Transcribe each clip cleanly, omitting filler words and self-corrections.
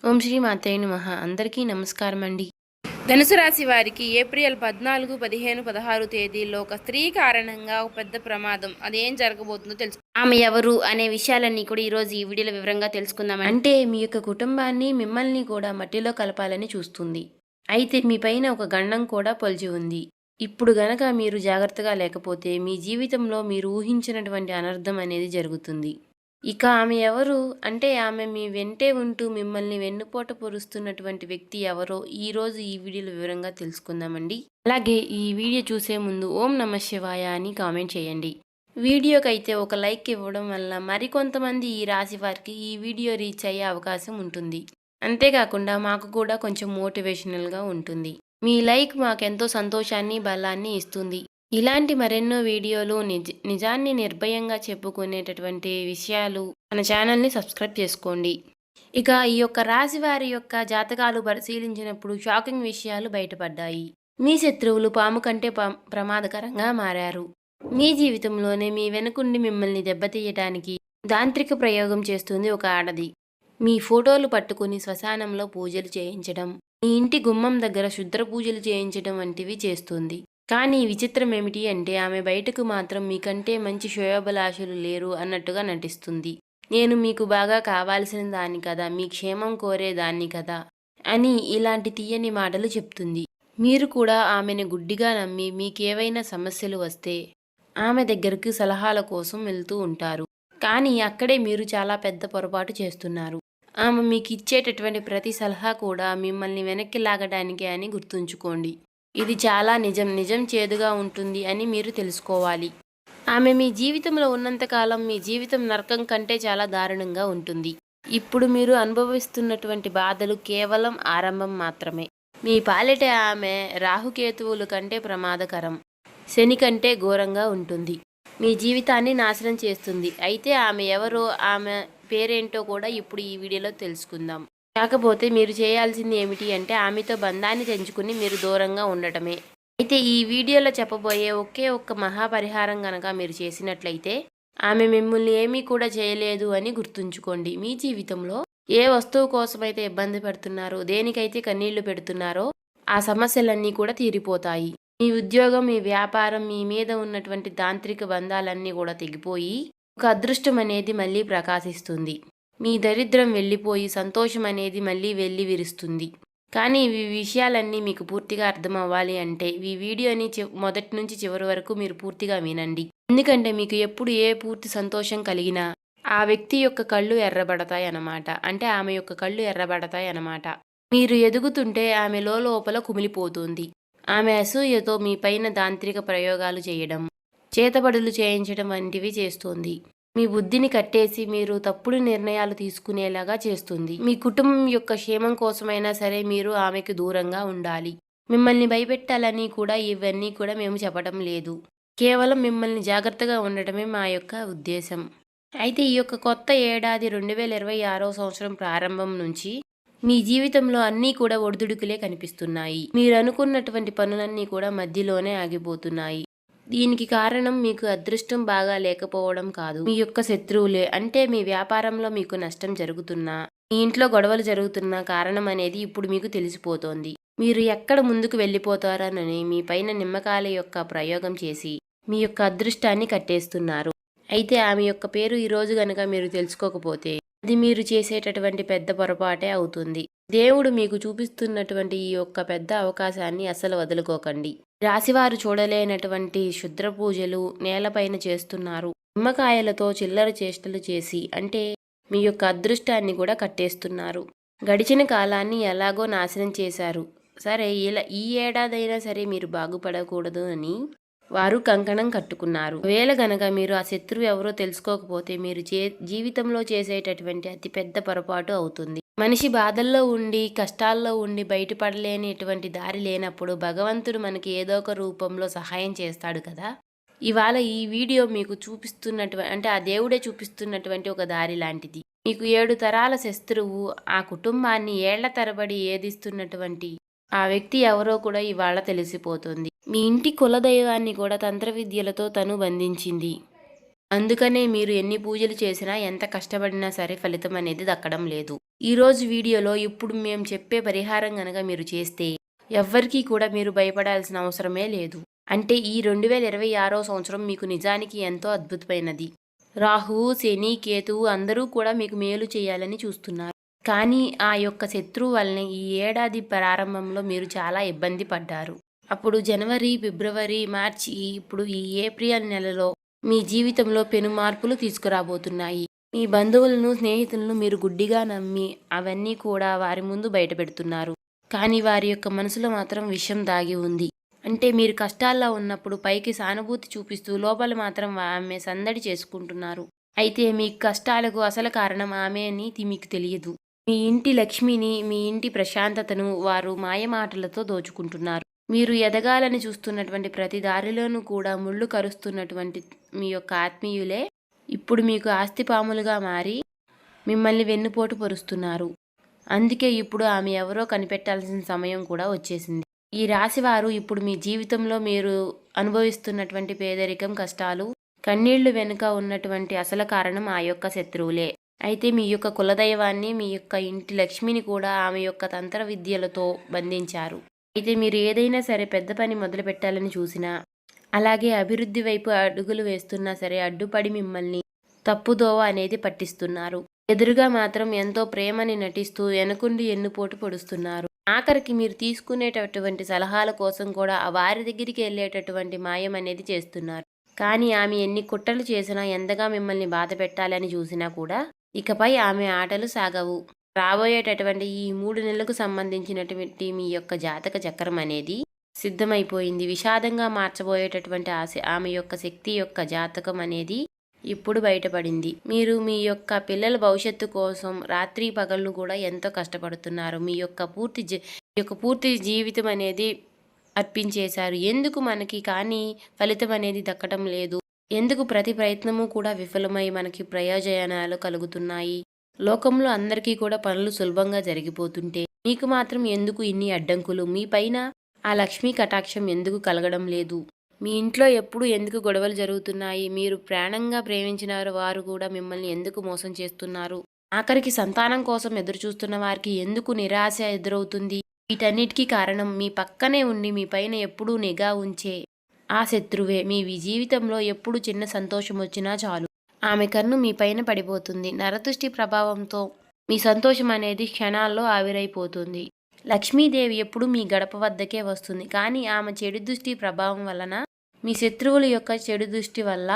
ఓం శ్రీ మాత్రే నమః. అందరికీ నమస్కారం అండి. ధనుసు రాశి వారికి ఏప్రిల్ 14, 15, 16 తేదీల్లో ఒక స్త్రీ కారణంగా ఒక పెద్ద ప్రమాదం అదేం జరగబోతుందో తెలుసు. ఆమె ఎవరు అనే విషయాలన్నీ కూడా ఈరోజు ఈ వీడియోలో వివరంగా తెలుసుకుందాం. అంటే మీ యొక్క కుటుంబాన్ని మిమ్మల్ని కూడా మట్టిలో కలపాలని చూస్తుంది. అయితే మీ పైన ఒక గండం కూడా పొలిచి ఉంది. ఇప్పుడు గనక మీరు జాగ్రత్తగా లేకపోతే మీ జీవితంలో మీరు ఊహించినటువంటి అనర్థం అనేది జరుగుతుంది. ఇక ఆమె ఎవరు అంటే ఆమె మీ వెంటే ఉంటూ మిమ్మల్ని వెన్నుపోట పొరుస్తున్నటువంటి వ్యక్తి ఎవరో ఈరోజు ఈ వీడియోలో వివరంగా తెలుసుకుందామండి. అలాగే ఈ వీడియో చూసే ముందు ఓం నమః శివాయ అని కామెంట్ చేయండి. వీడియోకైతే ఒక లైక్ ఇవ్వడం వల్ల మరికొంతమంది ఈ రాశి వారికి ఈ వీడియో రీచ్ అయ్యే అవకాశం ఉంటుంది. అంతేకాకుండా మాకు కూడా కొంచెం మోటివేషనల్గా ఉంటుంది. మీ లైక్ మాకెంతో సంతోషాన్ని బలాన్ని ఇస్తుంది. ఇలాంటి మరెన్నో వీడియోలు నిజాన్ని నిర్భయంగా చెప్పుకునేటటువంటి విషయాలు మన ఛానల్ని సబ్స్క్రైబ్ చేసుకోండి. ఇక ఈ యొక్క రాశి వారి యొక్క జాతకాలు పరిశీలించినప్పుడు షాకింగ్ విషయాలు బయటపడ్డాయి. మీ శత్రువులు పాము కంటే ప్రమాదకరంగా మారారు. మీ జీవితంలోనే మీ వెనుకుండి మిమ్మల్ని దెబ్బతీయటానికి తాంత్రిక ప్రయోగం చేస్తుంది ఒక ఆడది. మీ ఫోటోలు పట్టుకుని శ్మశానంలో పూజలు చేయించడం, మీ ఇంటి గుమ్మం దగ్గర శుద్ర పూజలు చేయించడం వంటివి చేస్తుంది. కానీ విచిత్రం ఏమిటి అంటే ఆమె బయటకు మాత్రం మీకంటే మంచి శ్రేయోభిలాషులు లేరు అన్నట్టుగా నటిస్తుంది. నేను మీకు బాగా కావాల్సిన దాన్ని కదా, మీ క్షేమం కోరేదాన్ని కదా అని ఇలాంటి తీయని మాటలు చెప్తుంది. మీరు కూడా ఆమెను గుడ్డిగా నమ్మి మీకేవైనా సమస్యలు వస్తే ఆమె దగ్గరకు సలహాల కోసం వెళ్తూ ఉంటారు. కానీ అక్కడే మీరు చాలా పెద్ద పొరపాటు చేస్తున్నారు. ఆమె మీకు ఇచ్చేటటువంటి ప్రతి సలహా కూడా మిమ్మల్ని వెనక్కి లాగడానికే అని గుర్తుంచుకోండి. ఇది చాలా నిజం చేదుగా ఉంటుంది అని మీరు తెలుసుకోవాలి. ఆమె మీ జీవితంలో ఉన్నంతకాలం మీ జీవితం నరకం కంటే చాలా దారుణంగా ఉంటుంది. ఇప్పుడు మీరు అనుభవిస్తున్నటువంటి బాధలు కేవలం ఆరంభం మాత్రమే. మీ పాలిట ఆమె రాహుకేతువుల కంటే ప్రమాదకరం, శని కంటే ఘోరంగా ఉంటుంది. మీ జీవితాన్ని నాశనం చేస్తుంది. అయితే ఆమె ఎవరో ఆమె పేరేంటో కూడా ఇప్పుడు ఈ వీడియోలో తెలుసుకుందాం. కాకపోతే మీరు చేయాల్సింది ఏమిటి అంటే ఆమెతో బంధాన్ని తెంచుకుని మీరు దూరంగా ఉండటమే. అయితే ఈ వీడియోలో చెప్పబోయే ఒకే ఒక్క మహాపరిహారం గనక మీరు చేసినట్లయితే ఆమె మిమ్మల్ని ఏమీ కూడా చేయలేదు అని గుర్తుంచుకోండి. మీ జీవితంలో ఏ వస్తువు కోసమైతే ఇబ్బంది పడుతున్నారో, దేనికైతే కన్నీళ్లు పెడుతున్నారో ఆ సమస్యలన్నీ కూడా తీరిపోతాయి. మీ ఉద్యోగం, మీ వ్యాపారం, మీ మీద ఉన్నటువంటి తాంత్రిక బంధాలన్నీ కూడా తెగిపోయి ఒక అదృష్టం అనేది మళ్ళీ ప్రకాశిస్తుంది. మీ దరిద్రం వెళ్ళిపోయి సంతోషం అనేది మళ్ళీ వెళ్ళి విరుస్తుంది. కానీ ఈ విషయాలన్నీ మీకు పూర్తిగా అర్థం అవ్వాలి అంటే ఈ వీడియోని మొదటి నుంచి చివరి వరకు మీరు పూర్తిగా వినండి. ఎందుకంటే మీకు ఎప్పుడు ఏ పూర్తి సంతోషం కలిగినా ఆ వ్యక్తి యొక్క కళ్ళు ఎర్రబడతాయి అన్నమాట. అంటే ఆమె యొక్క కళ్ళు ఎర్రబడతాయి అన్నమాట. మీరు ఎదుగుతుంటే ఆమె లోపల కుమిలిపోతుంది. ఆమె అసూయతో మీ పైన తాంత్రిక ప్రయోగాలు చేయడం, చేతబడులు చేయించడం వంటివి చేస్తుంది. మీ బుద్ధిని కట్టేసి మీరు తప్పుడు నిర్ణయాలు తీసుకునేలాగా చేస్తుంది. మీ కుటుంబం యొక్క క్షేమం కోసమైనా సరే మీరు ఆమెకు దూరంగా ఉండాలి. మిమ్మల్ని భయపెట్టాలని కూడా ఇవన్నీ కూడా మేము చెప్పడం లేదు. కేవలం మిమ్మల్ని జాగ్రత్తగా ఉండటమే మా యొక్క ఉద్దేశం. అయితే ఈ యొక్క కొత్త ఏడాది 2026వ సంవత్సరం ప్రారంభం నుంచి మీ జీవితంలో అన్నీ కూడా ఒడిదుడుకులే కనిపిస్తున్నాయి. మీరు అనుకున్నటువంటి పనులన్నీ కూడా మధ్యలోనే ఆగిపోతున్నాయి. దీనికి కారణం మీకు అదృష్టం బాగా లేకపోవడం కాదు, మీ యొక్క శత్రువులే. అంటే మీ వ్యాపారంలో మీకు నష్టం జరుగుతున్నా, మీ ఇంట్లో గొడవలు జరుగుతున్నా కారణం అనేది ఇప్పుడు మీకు తెలిసిపోతోంది. మీరు ఎక్కడ ముందుకు వెళ్ళిపోతారనని మీ పైన నిమ్మకాయల యొక్క ప్రయోగం చేసి మీ యొక్క అదృష్టాన్ని కట్టేస్తున్నారు. అయితే ఆమె యొక్క పేరు ఈరోజు గనక మీరు తెలుసుకోకపోతే అది మీరు చేసేటటువంటి పెద్ద పొరపాటే అవుతుంది. దేవుడు మీకు చూపిస్తున్నటువంటి ఈ యొక్క పెద్ద అవకాశాన్ని అస్సలు వదులుకోకండి. రాశివారు చూడలేనటువంటి క్షుద్ర పూజలు నేలపైన చేస్తున్నారు. నిమ్మకాయలతో చిల్లర చేష్టలు చేసి అంటే మీ యొక్క అదృష్టాన్ని కూడా కట్టేస్తున్నారు. గడిచిన కాలాన్ని ఎలాగో నాశనం చేశారు. సరే, ఈ ఏడాదైనా సరే మీరు బాగుపడకూడదు అని వారు కంకణం కట్టుకున్నారు. వేళ గనక మీరు ఆ శత్రువు ఎవరో తెలుసుకోకపోతే మీరు జీవితంలో చేసేటటువంటి అతి పెద్ద పొరపాటు అవుతుంది. మనిషి బాధల్లో ఉండి కష్టాల్లో ఉండి బయటపడలేనిటువంటి దారి లేనప్పుడు భగవంతుడు మనకి ఏదో ఒక రూపంలో సహాయం చేస్తాడు కదా. ఇవాళ ఈ వీడియో మీకు చూపిస్తున్నటువంటి అంటే ఆ దేవుడే చూపిస్తున్నటువంటి ఒక దారి లాంటిది. మీకు 7 తరాల శత్రువు ఆ కుటుంబాన్ని ఏళ్ల తరబడి ఏదిస్తున్నటువంటి ఆ వ్యక్తి ఎవరో కూడా ఇవాళ తెలిసిపోతుంది. మీ ఇంటి కులదైవాన్ని కూడా తంత్ర విద్యలతో తను బంధించింది. అందుకనే మీరు ఎన్ని పూజలు చేసినా, ఎంత కష్టపడినా సరే ఫలితం అనేది దక్కడం లేదు. ఈరోజు వీడియోలో ఇప్పుడు మేము చెప్పే పరిహారం గనక మీరు చేస్తే ఎవ్వరికీ కూడా మీరు భయపడాల్సిన అవసరమే లేదు. అంటే ఈ 2026వ సంవత్సరం మీకు నిజానికి ఎంతో అద్భుతమైనది. రాహువు, శని, కేతువు అందరూ కూడా మీకు మేలు చేయాలని చూస్తున్నారు. కానీ ఆ యొక్క శత్రువు వల్లనే ఈ ఏడాది ప్రారంభంలో మీరు చాలా ఇబ్బంది పడ్డారు. అప్పుడు జనవరి, ఫిబ్రవరి, మార్చి, ఇప్పుడు ఈ ఏప్రిల్ నెలలో మీ జీవితంలో పెను మార్పులు తీసుకురాబోతున్నాయి. మీ బంధువులను, స్నేహితులను మీరు గుడ్డిగా నమ్మి అవన్నీ కూడా వారి ముందు బయటపెడుతున్నారు. కానీ వారి యొక్క మనసులో మాత్రం విషం దాగి ఉంది. అంటే మీరు కష్టాల్లో ఉన్నప్పుడు పైకి సానుభూతి చూపిస్తూ లోపల మాత్రం ఆమె సందడి చేసుకుంటున్నారు. అయితే మీ కష్టాలకు అసలు కారణం ఆమె అని మీకు తెలియదు. మీ ఇంటి లక్ష్మిని, మీ ఇంటి ప్రశాంతతను వారు మాయమాటలతో దోచుకుంటున్నారు. మీరు ఎదగాలని చూస్తున్నటువంటి ప్రతి దారిలోనూ కూడా ముళ్ళు కరుస్తున్నటువంటి మీ యొక్క ఆత్మీయులే ఇప్పుడు మీకు ఆస్తిపాములుగా మారి మిమ్మల్ని వెన్నుపోటు పొరుస్తున్నారు. అందుకే ఇప్పుడు ఆమె ఎవరో కనిపెట్టాల్సిన సమయం కూడా వచ్చేసింది. ఈ రాశివారు ఇప్పుడు మీ జీవితంలో మీరు అనుభవిస్తున్నటువంటి పేదరికం, కష్టాలు, కన్నీళ్లు వెనుక ఉన్నటువంటి అసలు కారణం ఆ యొక్క శత్రువులే. అయితే మీ యొక్క కులదైవాన్ని, మీ యొక్క ఇంటి లక్ష్మిని కూడా ఆమె యొక్క తంత్ర విద్యలతో బంధించారు. అయితే మీరు ఏదైనా సరే పెద్ద పని మొదలు పెట్టాలని చూసినా, అలాగే అభివృద్ధి వైపు అడుగులు వేస్తున్నా సరే అడ్డుపడి మిమ్మల్ని తప్పుదోవ అనేది పట్టిస్తున్నారు. ఎదురుగా మాత్రం ఎంతో ప్రేమని నటిస్తూ వెనుకుండి ఎన్నుపోటు పొడుస్తున్నారు. ఆఖరికి మీరు తీసుకునేటటువంటి సలహాల కోసం కూడా వారి దగ్గరికి వెళ్ళేటటువంటి మాయం అనేది చేస్తున్నారు. కానీ ఆమె ఎన్ని కుట్రలు చేసినా, ఎంతగా మిమ్మల్ని బాధ పెట్టాలని చూసినా కూడా ఇకపై ఆమె ఆటలు సాగవు. రాబోయేటటువంటి ఈ 3 నెలలకు సంబంధించినటువంటి మీ యొక్క జాతక చక్రం అనేది సిద్ధమైపోయింది. విషాదంగా మార్చబోయేటటువంటి ఆమె యొక్క శక్తి యొక్క జాతకం అనేది ఇప్పుడు బయటపడింది. మీరు మీ యొక్క పిల్లల భవిష్యత్తు కోసం రాత్రి పగళ్ళు కూడా ఎంతో కష్టపడుతున్నారు. మీ యొక్క పూర్తి జీవితం అనేది అర్పించేశారు. ఎందుకు మనకి కానీ ఫలితం అనేది దక్కడం లేదు? ఎందుకు ప్రతి ప్రయత్నము కూడా విఫలమై మనకి ప్రయోజనాలు కలుగుతున్నాయి? లోకంలో అందరికీ కూడా పనులు సులభంగా జరిగిపోతుంటే మీకు మాత్రం ఎందుకు ఇన్ని అడ్డంకులు? మీ పైన ఆ లక్ష్మీ కటాక్షం ఎందుకు కలగడం లేదు? మీ ఇంట్లో ఎప్పుడు ఎందుకు గొడవలు జరుగుతున్నాయి? మీరు ప్రాణంగా ప్రేమించిన వారు కూడా మిమ్మల్ని ఎందుకు మోసం చేస్తున్నారు? ఆఖరికి సంతానం కోసం ఎదురు చూస్తున్న వారికి ఎందుకు నిరాశ ఎదురవుతుంది? వీటన్నిటికీ కారణం మీ పక్కనే ఉండి మీ పైన ఎప్పుడూ నిఘా ఉంచే ఆ శత్రువే. మీ జీవితంలో ఎప్పుడు చిన్న సంతోషం వచ్చినా చాలు ఆమె కన్ను మీ పైన పడిపోతుంది. నరదృష్టి ప్రభావంతో మీ సంతోషం అనేది క్షణాల్లో ఆవిరైపోతుంది. లక్ష్మీదేవి ఎప్పుడు మీ గడప వద్దకే వస్తుంది. కానీ ఆమె చెడు దృష్టి ప్రభావం వలన, మీ శత్రువుల యొక్క చెడు దృష్టి వల్ల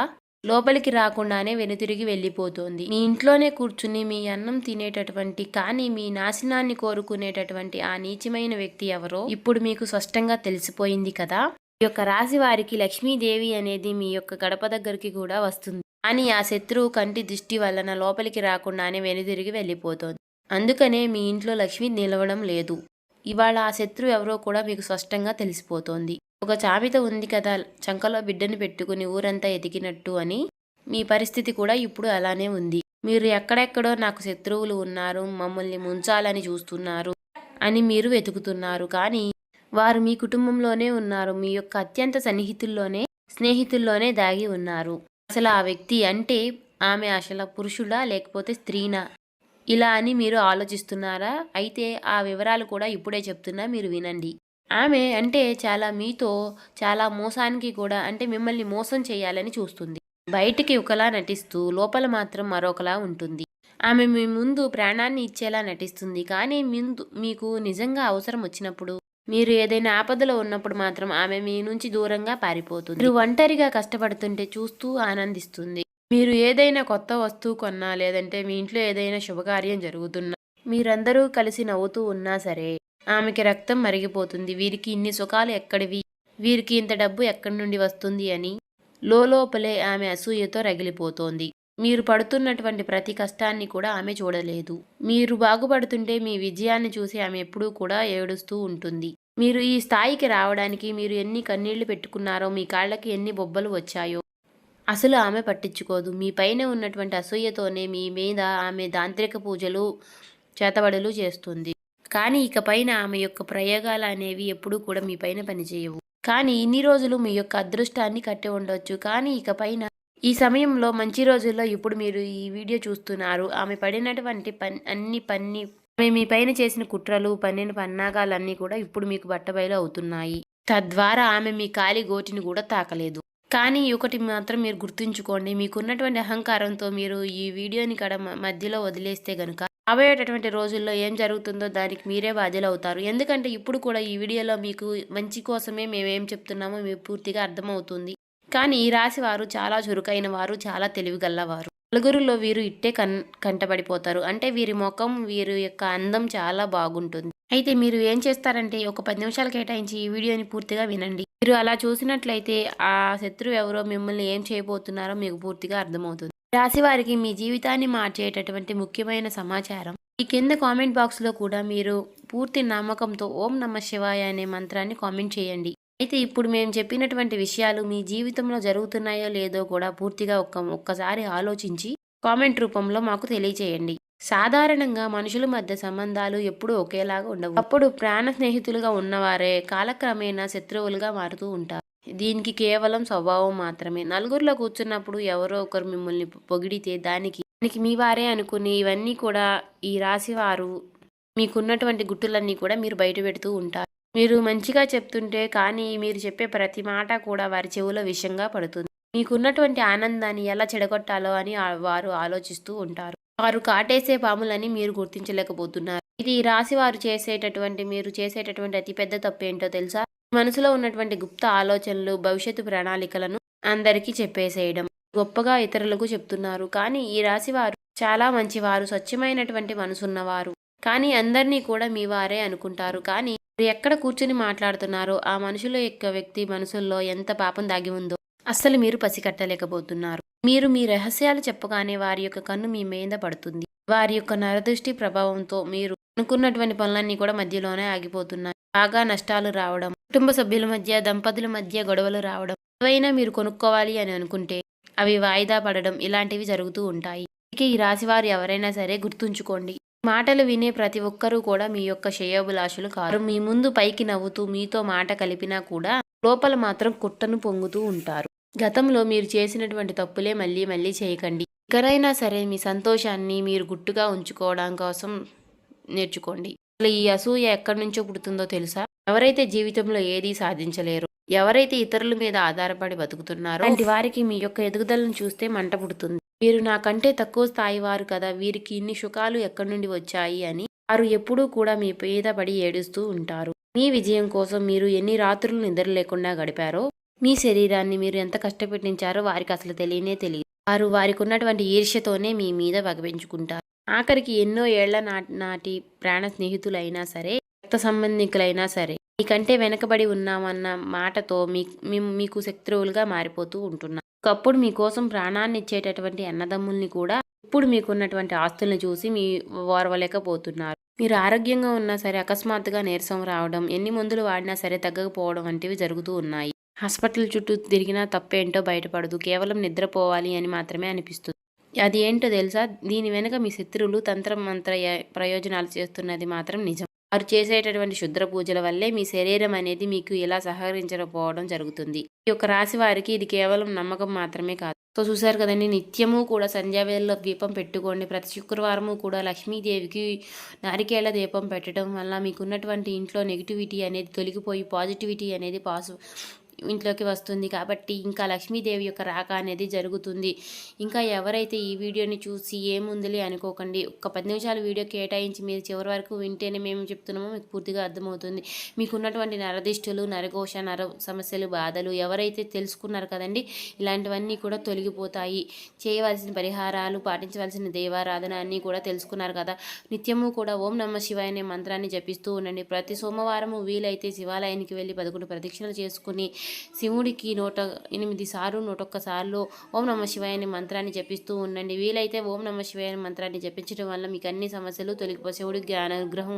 లోపలికి రాకుండానే వెనుతిరిగి వెళ్ళిపోతుంది. మీ ఇంట్లోనే కూర్చుని మీ అన్నం తినేటటువంటి, కానీ మీ నాశనాన్ని కోరుకునేటటువంటి ఆ నీచమైన వ్యక్తి ఎవరో ఇప్పుడు మీకు స్పష్టంగా తెలిసిపోయింది కదా. ఈ యొక్క రాశి వారికి లక్ష్మీదేవి అనేది మీ యొక్క గడప దగ్గరికి కూడా వస్తుంది. కానీ ఆ శత్రువు కంటి దృష్టి వలన లోపలికి రాకుండానే వెనుతిరిగి వెళ్ళిపోతుంది. అందుకనే మీ ఇంట్లో లక్ష్మి నిలవడం లేదు. ఇవాళ ఆ శత్రువు ఎవరో కూడా మీకు స్పష్టంగా తెలిసిపోతోంది. ఒక సామెత ఉంది కదా, చంకలో బిడ్డను పెట్టుకుని ఊరంతా ఎదిగినట్టు అని. మీ పరిస్థితి కూడా ఇప్పుడు అలానే ఉంది. మీరు ఎక్కడెక్కడో నాకు శత్రువులు ఉన్నారు, మమ్మల్ని ముంచాలని చూస్తున్నారు అని మీరు వెతుకుతున్నారు. కానీ వారు మీ కుటుంబంలోనే ఉన్నారు. మీ యొక్క అత్యంత స్నేహితుల్లోనే దాగి ఉన్నారు. అసలు ఆ వ్యక్తి అంటే ఆమె అసలు పురుషుడా లేకపోతే స్త్రీనా? ఇలా అని మీరు ఆలోచిస్తున్నారా? అయితే ఆ వివరాలు కూడా ఇప్పుడే చెప్తున్నా, మీరు వినండి. ఆమె అంటే మీతో చాలా మోసానికి కూడా, అంటే మిమ్మల్ని మోసం చేయాలని చూస్తుంది. బయటికి ఒకలా నటిస్తూ లోపల మాత్రం మరొకలా ఉంటుంది. ఆమె మీ ముందు ప్రాణాన్ని ఇచ్చేలా నటిస్తుంది. కానీ మీకు నిజంగా అవసరం వచ్చినప్పుడు, మీరు ఏదైనా ఆపదలో ఉన్నప్పుడు మాత్రం ఆమె మీ నుంచి దూరంగా పారిపోతుంది. మీరు ఒంటరిగా కష్టపడుతుంటే చూస్తూ ఆనందిస్తుంది. మీరు ఏదైనా కొత్త వస్తువు కొన్నా, లేదంటే మీ ఇంట్లో ఏదైనా శుభకార్యం జరుగుతున్నా, మీరందరూ కలిసి నవ్వుతూ ఉన్నా సరే ఆమెకి రక్తం మరిగిపోతుంది. వీరికి ఇన్ని సుఖాలు ఎక్కడివి, వీరికి ఇంత డబ్బు ఎక్కడి నుండి వస్తుంది అని లోపలే ఆమె అసూయతో రగిలిపోతోంది. మీరు పడుతున్నటువంటి ప్రతి కష్టాన్ని కూడా ఆమె చూడలేదు. మీరు బాగుపడుతుంటే మీ విజయాన్ని చూసి ఆమె ఎప్పుడూ కూడా ఏడుస్తూ ఉంటుంది. మీరు ఈ స్థాయికి రావడానికి మీరు ఎన్ని కన్నీళ్లు పెట్టుకున్నారో, మీ కాళ్ళకి ఎన్ని బొబ్బలు వచ్చాయో అసలు ఆమె పట్టించుకోదు. మీ పైన ఉన్నటువంటి అసూయతోనే మీ మీద ఆమె తాంత్రిక పూజలు, చేతబడులు చేస్తుంది. కానీ ఇక పైన ఆమె యొక్క ప్రయోగాలు అనేవి ఎప్పుడూ కూడా మీ పైన పనిచేయవు. కానీ ఇన్ని రోజులు మీ యొక్క అదృష్టాన్ని కట్టి ఉండొచ్చు. కానీ ఇక పైన ఈ సమయంలో మంచి రోజుల్లో ఇప్పుడు మీరు ఈ వీడియో చూస్తున్నారు. ఆమె పడినటువంటి ఆమె మీ పైన చేసిన కుట్రలు, పన్నిన పన్నాగాలన్నీ కూడా ఇప్పుడు మీకు బట్టబయలు అవుతున్నాయి. తద్వారా ఆమె మీ కాలి గోటిని కూడా తాకలేదు. కానీ ఒకటి మాత్రం మీరు గుర్తుంచుకోండి. మీకున్నటువంటి అహంకారంతో మీరు ఈ వీడియోని మధ్యలో వదిలేస్తే గనుక రాబోయేటటువంటి రోజుల్లో ఏం జరుగుతుందో దానికి మీరే బాధ్యులవుతారు. ఎందుకంటే ఇప్పుడు కూడా ఈ వీడియోలో మీకు మంచి కోసమే మేమేం చెప్తున్నామో మీకు పూర్తిగా అర్థమవుతుంది. కానీ ఈ రాశి వారు చాలా చురుకైన వారు, చాలా తెలివిగల్లవారు. నలుగురిలో వీరు ఇట్టే కంటపడిపోతారు. అంటే వీరి ముఖం, వీరి యొక్క అందం చాలా బాగుంటుంది. అయితే మీరు ఏం చేస్తారంటే ఒక 10 నిమిషాలు కేటాయించి ఈ వీడియోని పూర్తిగా వినండి. మీరు అలా చూసినట్లయితే ఆ శత్రువు ఎవరో, మిమ్మల్ని ఏం చేయబోతున్నారో మీకు పూర్తిగా అర్థమవుతుంది. రాశి వారికి మీ జీవితాన్ని మార్చేటటువంటి ముఖ్యమైన సమాచారం ఈ కింద కామెంట్ బాక్స్లో కూడా మీరు పూర్తి నమ్మకంతో ఓం నమః శివాయ అనే మంత్రాన్ని కామెంట్ చేయండి. అయితే ఇప్పుడు మేము చెప్పినటువంటి విషయాలు మీ జీవితంలో జరుగుతున్నాయో లేదో కూడా పూర్తిగా ఒక్కసారి ఆలోచించి కామెంట్ రూపంలో మాకు తెలియచేయండి. సాధారణంగా మనుషుల మధ్య సంబంధాలు ఎప్పుడూ ఒకేలాగా ఉండవు. అప్పుడు ప్రాణ స్నేహితులుగా ఉన్నవారే కాలక్రమేణా శత్రువులుగా మారుతూ ఉంటారు. దీనికి కేవలం స్వభావం మాత్రమే. నలుగురిలో కూర్చున్నప్పుడు ఎవరో ఒకరు మిమ్మల్ని పొగిడితే దానికి మీ వారే అనుకుని ఇవన్నీ కూడా ఈ రాశి వారు మీకున్నటువంటి గుట్టులన్నీ కూడా మీరు బయట పెడుతూ ఉంటారు. మీరు మంచిగా చెప్తుంటే కానీ మీరు చెప్పే ప్రతి మాట కూడా వారి చెవులో విషంగా పడుతుంది. మీకున్నటువంటి ఆనందాన్ని ఎలా చెడగొట్టాలో అని వారు ఆలోచిస్తూ ఉంటారు. వారు కాటేసే పాములని మీరు గుర్తించలేకపోతున్నారు. ఇది రాశి వారు మీరు చేసేటటువంటి అతిపెద్ద తప్పు ఏంటో తెలుసా? మనసులో ఉన్నటువంటి గుప్త ఆలోచనలు, భవిష్యత్తు ప్రణాళికలను అందరికీ చెప్పేసేయడం. గొప్పగా ఇతరులకు చెప్తున్నారు. కానీ ఈ రాశి వారు చాలా మంచివారు, స్వచ్ఛమైనటువంటి మనసున్నవారు. కానీ అందరినీ కూడా మీ వారే అనుకుంటారు. కానీ ఎక్కడ కూర్చుని మాట్లాడుతున్నారో ఆ మనుషుల యొక్క వ్యక్తి మనసుల్లో ఎంత పాపం దాగి ఉందో అస్సలు మీరు పసికట్టలేకపోతున్నారు. మీరు మీ రహస్యాలు చెప్పగానే వారి యొక్క కన్ను మీ మీద పడుతుంది. వారి యొక్క నరదృష్టి ప్రభావంతో మీరు అనుకున్నటువంటి పనులన్నీ కూడా మధ్యలోనే ఆగిపోతున్నాయి. బాగా నష్టాలు రావడం, కుటుంబ సభ్యుల మధ్య, దంపతుల మధ్య గొడవలు రావడం, ఏవైనా మీరు కొనుక్కోవాలి అని అనుకుంటే అవి వాయిదా పడడం ఇలాంటివి జరుగుతూ ఉంటాయి. ఇక ఈ రాశివారు ఎవరైనా సరే గుర్తుంచుకోండి, మాటలు వినే ప్రతి ఒక్కరూ కూడా మీ యొక్క శ్రేయోభిలాషులు కాదు. మీ ముందు పైకి నవ్వుతూ మీతో మాట కలిపినా కూడా లోపల మాత్రం కుట్టను పొంగుతూ ఉంటారు. గతంలో మీరు చేసినటువంటి తప్పులే మళ్ళీ మళ్ళీ చేయకండి. ఎక్కడైనా సరే మీ సంతోషాన్ని మీరు గుట్టుగా ఉంచుకోవడం కోసం నేర్చుకోండి. అసలు ఈ అసూయ ఎక్కడి నుంచో పుడుతుందో తెలుసా? ఎవరైతే జీవితంలో ఏదీ సాధించలేరు, ఎవరైతే ఇతరుల మీద ఆధారపడి బతుకుతున్నారో అలాంటి వారికి మీ యొక్క ఎదుగుదలను చూస్తే మంట పుడుతుంది. వీరు నాకంటే తక్కువ స్థాయి వారు కదా, వీరికి ఇన్ని సుఖాలు ఎక్కడి నుండి వచ్చాయి అని వారు ఎప్పుడూ కూడా మీ మీద పడి ఏడుస్తూ ఉంటారు. మీ విజయం కోసం మీరు ఎన్ని రాత్రులు నిద్ర లేకుండా గడిపారో, మీ శరీరాన్ని మీరు ఎంత కష్టపెట్టించారో వారికి అసలు తెలియనే తెలియదు. వారు వారికి ఉన్నటువంటి ఈర్ష్యతోనే మీ మీద పగపెంచుకుంటారు. ఆఖరికి ఎన్నో ఏళ్ల నాటి ప్రాణ స్నేహితులైనా సరే, రక్త సంబంధికులైనా సరే మీకంటే వెనకబడి ఉన్నామన్న మాటతో మీకు శత్రువులుగా మారిపోతూ ఉంటున్నారు. ఒకప్పుడు మీకోసం ప్రాణాన్ని ఇచ్చేటటువంటి అన్నదమ్ముల్ని కూడా ఇప్పుడు మీకున్నటువంటి ఆస్తుల్ని చూసి ఓర్వలేకపోతున్నారు. మీరు ఆరోగ్యంగా ఉన్నా సరే అకస్మాత్తుగా నీరసం రావడం, ఎన్ని మందులు వాడినా సరే తగ్గకపోవడం వంటివి జరుగుతూ ఉన్నాయి. హాస్పిటల్ చుట్టూ తిరిగినా తప్పేంటో బయటపడదు. కేవలం నిద్రపోవాలి అని మాత్రమే అనిపిస్తుంది. అది ఏంటో తెలుసా? దీని వెనుక మీ శత్రువులు మంత్ర ప్రయోజనాలు చేస్తున్నది మాత్రం నిజం. వారు చేసేటటువంటి శుద్ర పూజల వల్లే మీ శరీరం అనేది మీకు ఇలా సహకరించకపోవడం జరుగుతుంది. ఈ యొక్క రాశి వారికి ఇది కేవలం నమ్మకం మాత్రమే కాదు. సో చూసారు కదండి, నిత్యము కూడా సంధ్యావేళలో దీపం పెట్టుకోండి. ప్రతి శుక్రవారము కూడా లక్ష్మీదేవికి నారికేళ్ల దీపం పెట్టడం వల్ల మీకున్నటువంటి ఇంట్లో నెగిటివిటీ అనేది తొలగిపోయి పాజిటివిటీ అనేది ఇంట్లోకి వస్తుంది. కాబట్టి ఇంకా లక్ష్మీదేవి యొక్క రాక అనేది జరుగుతుంది. ఇంకా ఎవరైతే ఈ వీడియోని చూసి ఏముందిలే అనుకోకండి, ఒక్క 10 నిమిషాలు వీడియో కేటాయించి మీరు చివరి వరకు వింటేనే మేము చెప్తున్నామో మీకు పూర్తిగా అర్థమవుతుంది. మీకున్నటువంటి నరదిష్టులు, నరఘోష, నర సమస్యలు, బాధలు ఎవరైతే తెలుసుకున్నారు కదండి, ఇలాంటివన్నీ కూడా తొలగిపోతాయి. చేయవలసిన పరిహారాలు, పాటించవలసిన దేవారాధన అన్నీ కూడా తెలుసుకున్నారు కదా. నిత్యము కూడా ఓం నమః శివాయ అనే మంత్రాన్ని జపిస్తూ ఉండండి. ప్రతి సోమవారము వీలైతే శివాలయానికి వెళ్ళి 11 ప్రదక్షిణలు చేసుకుని శివుడికి 108 సార్లు 101 సార్లు ఓం నమః శివాయ అనే మంత్రాన్ని జపిస్తూ ఉండండి. వీలైతే ఓం నమః శివాయ అనే మంత్రాన్ని జపించడం వల్ల మీకు అన్ని సమస్యలు తొలగిపోయి శివుడికి అనుగ్రహం